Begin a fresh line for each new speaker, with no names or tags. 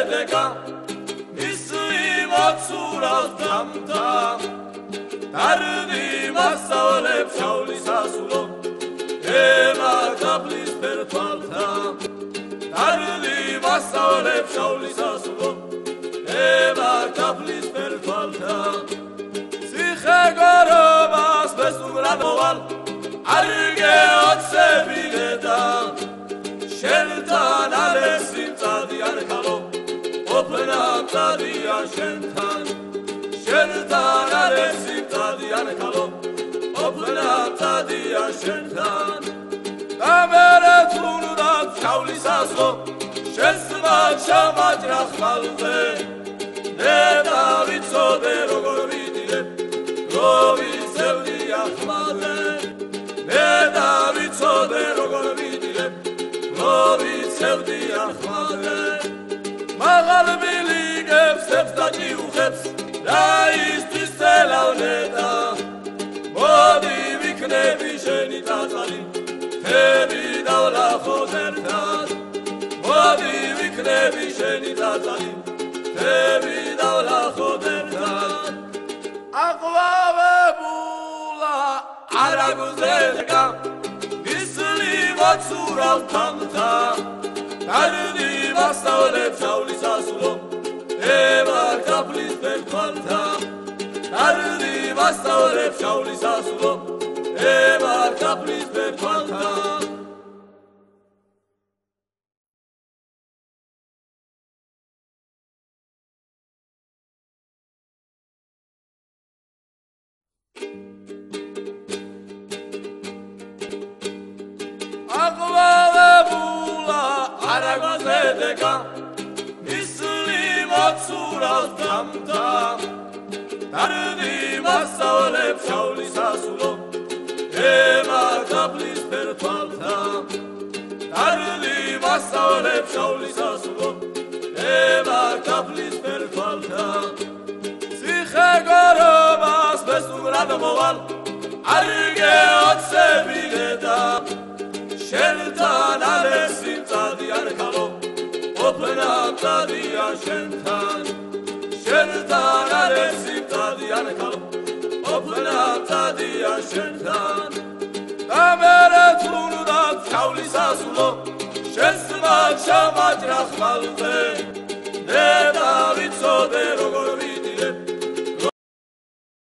ზედეკა მისლი მოცურავს დამთა დარდი მასწავლებს შავლის ასულო ემა კაფლის ფერფალთა დარდი მასწავლებს შავლის ასულო ემა კაფლის ფერფალთა ციხე გორობას მესუმრანოვალ არგე ოცებინედა შენთან ალესი მწადიან ქალო ოფნა მწადიან შენთან შენთან ალესი მწადიან ქალო ოფნა მწადიან შენთან და მერე თუნდაც შავლის ასლო შენს მაჩამაჭრა ხალხზე მე დავიცოდე როგორ ვიდიდე რო ვიცევდი ახმაზე მე დავიცოდე როგორ ვიდიდე რო ვიცევდი ახმაზე მაღალ მილიგებს ებს და ჭიუხებს რა ისთვის წელავნედა მოდი ვიქნები შენი წაწალი თები დავლახოთ ერთად მოდი ვიქნები შენი წაწალი თები დავლახოთ ერთად აყვავებულა არაგუზე დგა მისლი მოცურავს დამთა დარდი მასწავლებს შავლის ასულო ემა კაფლის ფერფალთა დარდი მასწავლებს შავლის ასულო ემა კაფლის ფერფალთა აყვავებულა არაგოზე დგა მისლი მოცურავს დამთა დარდი მასწავლებს შავლის ასულო ემა კაფლის ფერფალთა დარდი მასწავლებს შავლის ასულო ემა კაფლის ფერფალთა ციხე გორობას მესუმრად მოვალ არგე ოცებინედა შენთან ალესი მწადიან ქალო ოფნა მწადიან შენთან შენთან ალესი მწადიან ქალო ოფნა მწადიან შენთან და მერე თუნდაც შავლის ასულო შენს მაჩამაჭრა ხალხზე მე დავიცოდე როგორ